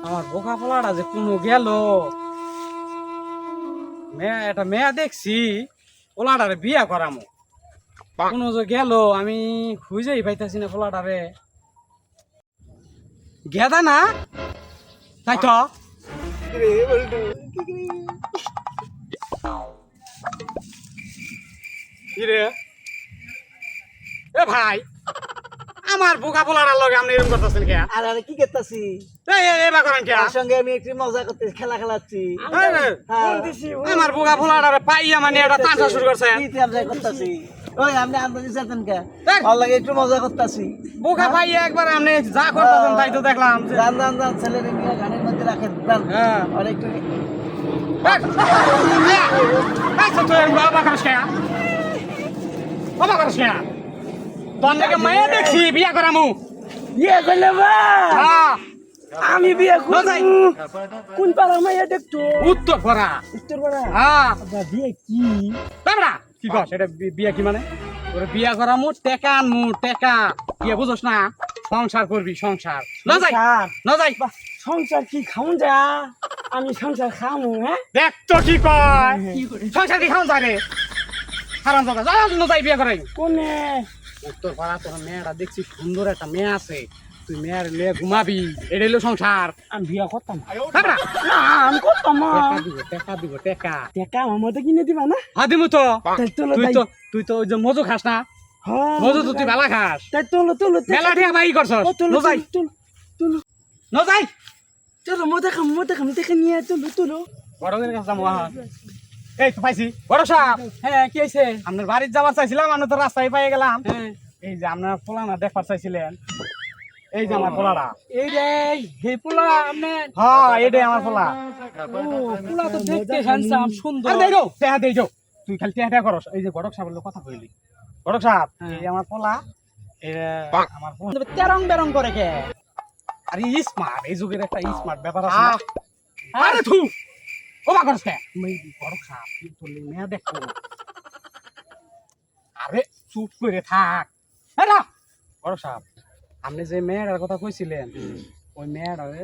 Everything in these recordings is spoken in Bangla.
আমার বোকা ফলাটা যে কোনো গেল একটা মেয়া দেখছি পোলাটারে বিয়া করামো কোনো যে গেল আমি খুঁজেই পাইতাছি না পোলাটারে গেদা না তাই তো কি রে এ ভাই আমার বোকা পোলাটার লগে আপনি এরকম করতেছেন কে আর আরে কি করতেছি এবার করেন কে তার সঙ্গে আমি একটু মজা করতে খেলা খেলাচ্ছি আমার বোকা পোলাটারে পাইয়া মানে এটা তাঁচা শুরু করছে কি মজা করতেছি ওই আপনি আন্দাজি যেতেন কে ভালো লাগে একটু মজা করতেছি বোকা পাইয়া একবার আপনি যা করতেছেন তাই তো দেখলাম যে গান গান গান ছেলের নিয়ে গানের মধ্যে রাখেন গান হ্যাঁ আর একটু বাবা করছে বাবা করছে তোর নাকি মায়া দেখছি বিয়া করামু বিয়ে করলে বা হ্যাঁ আমি বিয়ে না যাই। করব কোন পাড়ার মাইয়া দেখতো উত্তর করা উত্তর পাড়া হ্যাঁ বিয়ে কি তামরা কি কস এটা বিয়া কি মানে ওরে বিয়া করামু টেকা আনমু টেকা বিয়া বুঝোস না সংসার করবি সংসার না যাই না যাই সংসার কি খাওন যা আমি সংসার খামু হ্যাঁ দেখ তো কি কয় সংসার কি খাওয়া যায় রে হারাম জায়গা যা না যাই বিয়া করাই কোনে উত্তর পাড়া তোর মেয়েটা দেখছি সুন্দর একটা মেয়ে আছে তুই মেয়ের লিয়ে ঘুমাবি এটা হলো সংসার আমি বিয়ে করতাম তামরা না আমি করতাম না টেকা দিব টেকা টাকা আমার মতো কিনে দিবা না হ্যাঁ দিমু তো তাই তোলো তুই তো তুই তো ওই যে মজু খাস না হ্যাঁ মজু তো তুই বেলা খাস তাই তোলো তোলো মেলা ঠিক ভাই করছস তোলো ন যাই তোলো তোলো ন যাই চলো মতো খাম দেখে নিয়ে তোলো তোলো বড়দের কাছে যাবো এই তো পাইছি বড় সাহেব হ্যাঁ কি হয়েছে আপনার বাড়ির যাবার চাইছিলাম আমি তো রাস্তায় পেয়ে গেলাম হ্যাঁ এই যে আপনার পোলানা দেখবার চাইছিলেন এই যে আমার পোলাটা এই রে হে পোলা আপনি হ্যাঁ এটাই আমার পোলা পোলা তো দেখতে হ্যান্ডসাম সুন্দর আর দেই রো টেহা দেই যো তুই খালি টেহা করস এই যে গড়ক সাহেবের কথা কইলি গড়ক সাহেব এই আমার পোলা আমার পোলা তেরং বেরং করে কে আর স্মার্ট এই যুগের একটা স্মার্ট ব্যাপার আছে না? আরে থু ও বা করছ কে মই গড়ক সাহেব তুই তোর মেয়া দেখো আরে চুপ করে থাক হ্যাঁ না গড়ক সাহেব আপনি যে মেয়েটার কথা কইছিলেন ওই মেয়েটারে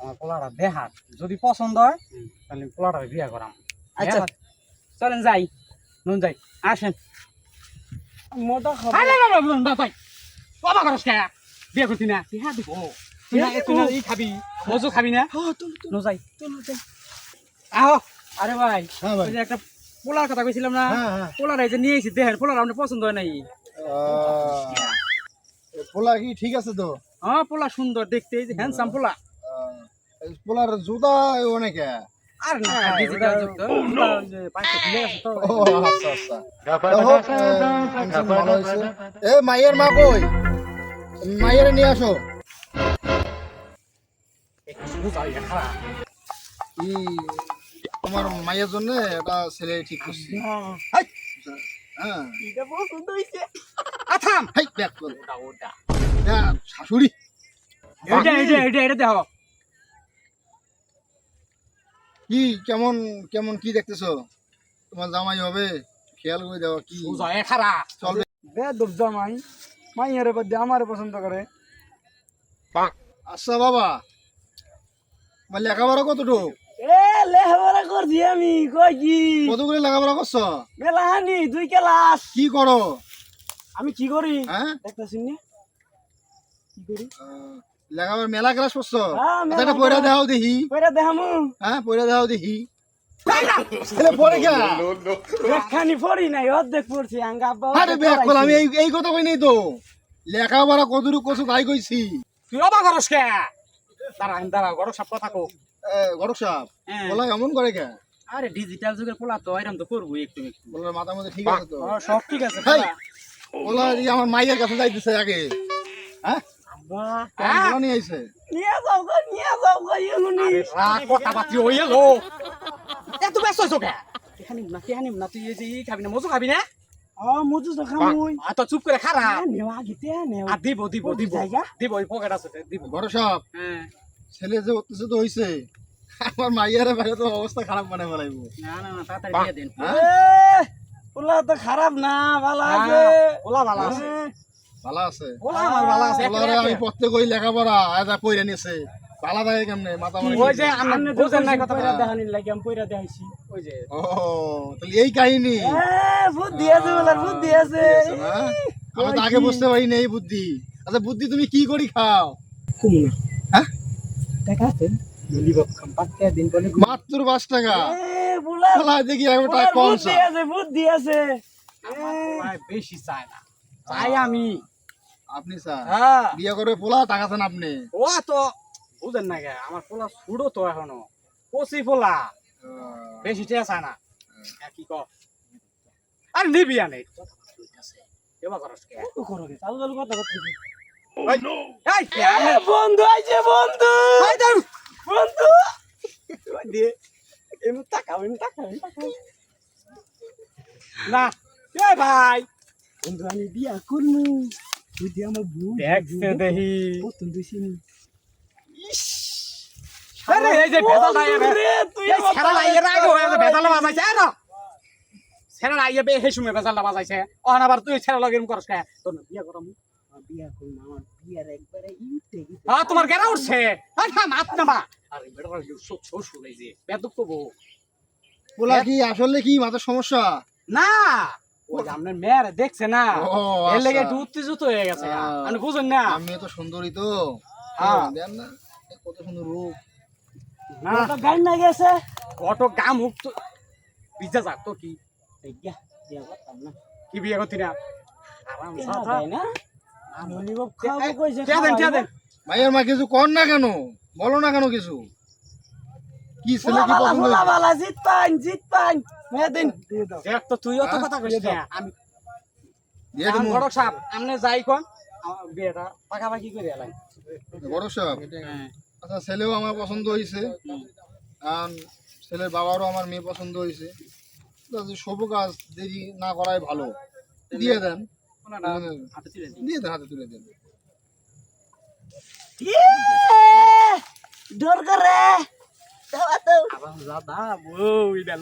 আমার পোলাটা দেখার যদি পছন্দ হয় তাহলে পোলাটারে বিয়া করাম আচ্ছা চলেন যাই নুন যাই আসেন মোটা খাবো আরে না না না তাই বাবা করস কে বিয়া করতি না হ্যাঁ দিব তুই না ই খাবি মজু খাবি না হ্যাঁ তুলো নো যাই তুলো আহ আরে ভাই হ্যাঁ ভাই ওই যে একটা পোলার কথা কইছিলাম না হ্যাঁ হ্যাঁ পোলার এই যে নিয়ে এসেছি দেখেন পোলার আপনার পছন্দ হয় নাই পোলা কি ঠিক আছে তো হ্যাঁ পোলা সুন্দর দেখতে এই যে হ্যান্ডসাম পোলা পোলার জুতা অনেকে আর না ডিজিটাল যুক্ত ওই যে পাঁচটা খুলে গেছে তো ও আচ্ছা আচ্ছা ভালো হয়েছে এ মাইয়ের মা কই মাইয়ের নিয়ে আসো কি তোমার মায়ের জন্য একটা ছেলে ঠিক করছি হ্যাঁ এটা পছন্দ হইছে আথাম হাই ব্যাক কর শাশুড়ি এটা দেখো কি কেমন কেমন কি দেখতেছো তোমার জামাই হবে খেয়াল করে দেওয়া কি বুঝায় খারা চলবে বেদব জামাই মাইয়ার বাদে আমারে পছন্দ করে আচ্ছা বাবা আমার লেখাপড়া কতটুক এ লেখাপড়া করছি আমি কই কি কত করে লেখাপড়া করছো মেলা হানি 2 ক্লাস কি করো আমি কি করি হ্যাঁ দেখতাছি না কি করি লেখাপড়া মেলা ক্লাস করছো হ্যাঁ, মেলা আচ্ছা, একটা পয়রা দেখাও দেখি কইরা দেখামু হ্যাঁ পয়রা দেখাও দেখি ছেলে পড়ে গা একখানি পড়ি নাই অর্ধেক পড়ছি আঙ্গা আব্বা আরে ব্যাক কল আমি এই কথা কই নাই তো লেখাপড়া কতটুকু করছো তাই কইছি তুই অবাক করস কে দাঁড়া গড় সব কথা কো গরক সাহেব হ্যাঁ। বলা এমন করে কে আরে ডিজিটাল যুগের পোলা তো এরকম তো করবো একটু একটু বলার মাথার মধ্যে ঠিক আছে তো সব ঠিক আছে হেই, বলা এই আমার মাইয়ের কাছে যাইতেছে আগে হ্যাঁ বলা নিয়ে আইছে নিয়ে যাও গো ইউনি কথা বাতি হই এলো এত ব্যস্ত হইছো কে এখানে না তুই এই যে ই খাবি না মজু খাবি না মজু তো খামুই আর তো চুপ করে খারা নেওয়া গিতে নেও আর দিব দিব দিব জায়গা? দিব ওই পকেট আছে দিব গরক সাহেব হ্যাঁ ছেলে যে অত্যাচার হইছে আমার মাইয়ার বাইরে তো অবস্থা খারাপ বানাই বলাইবো না তাড়াতাড়ি দিয়ে দেন হ্যাঁ? পোলা তো খারাপ না ভালো আছে ওলা ভালো আছে ভালো আছে ওলা আমার ভালো আছে বলারে আমি প্রত্যেক ওই লেখাপড়া আয়দা কইরা নিছে পালা থাকে কেমনে মাথা মারে ওই যে আপনি বুঝেন না কথা দেখানির লাগে আমি পয়রা দেখাইছি ওই যে ও তাহলে এই কাহিনী বুদ্ধি আছে বলার বুদ্ধি আছে আছে না? আমি তো আগে বুঝতে পারি না এই বুদ্ধি আচ্ছা বুদ্ধি তুমি কি করি খাও কমু না হ্যাঁ দেখা আছে মিলিব পাক্কা দিন বলে মাত্র 5 টাকা বুলার শালা দেখি আমি টাকা কম বুদ্ধি আছে বুদ্ধি আছে ভাই বেশি চাই না চাই আমি আপনি স্যার হ্যাঁ বিয়ে করে পোলা টাকা চান আপনি ও তো বুঝেন না গে আমার পোলা ছুড়ো তো এখনো কচি পোলা বেশি টেয়া চায় না কি কর আর নিবি আনে এবার করস কে করো চালু চালু কথা করতে এই কে আনে বন্ধু আইছে বন্ধু এই দাও বন্ধু দিয়ে এমন টাকা না এই ভাই বন্ধু আমি বিয়া করবো তুই আমার বউ দেখতে দেহি পছন্দ হইছিনি আরে এই যে ভেজাল নাই রে তুই এই ছেড়া লাইয়ে রাগ হয়ে যে ভেজাল বাজাইছে না ছেড়া লাইয়ে বে হেসুমে ভেজাল বাজাইছে ওখানে আবার তুই ছেড়া লাগেম করস কে তোর না বিয়া করাম বিয়া করবো আমার বিয়ার একবারে ইউতে হ্যাঁ তোমার গেরা উঠছে আচ্ছা মাত না মা আরে বেটা শ্বশুর এই যে বেদক তো বউ পোলা কি আসলে কি মাথার সমস্যা না ওই যে আপনার মেয়ের দেখছে না ও, এর লেগে আচ্ছা। একটু উত্তেজিত হয়ে গেছে আহ। আপনি বুঝেন না আমি তো সুন্দরী তো হ্যাঁ। দেন না কত সুন্দর রূপ না তো গান না গেছে কত গাম হুক তো পিজ্জা যাক তো কি বিয়া করতাম না কি বিয়ে করতি না আরাম সাথা তাই না মিলিব খাবো এই, কইছে টিয়া দেন ভাইয়ের মা কিছু কর না কেন বলো না কেন কিছু কি ছেলে কি পছন্দ ফুলা হয়েছে? বালা জিত পান মেদিন দেখ তো তুই অত কথা কইস না আমি দিয়ে আমি দিমু। বড় সাহেব আপনি যাই কোন আমার বিয়েটা পাকাপাকি করে এলাই বড় সাহেব আচ্ছা ছেলেও আমার পছন্দ হয়েছে আর ছেলের বাবারও আমার মেয়ে পছন্দ হয়েছে শুভ কাজ দেরি না করাই ভালো দিয়ে দেন হাতে তুলে দিই দিয়ে দেন হাতে তুলে দেন দরকার রে দাও দাও আবার দাদা বউ এটা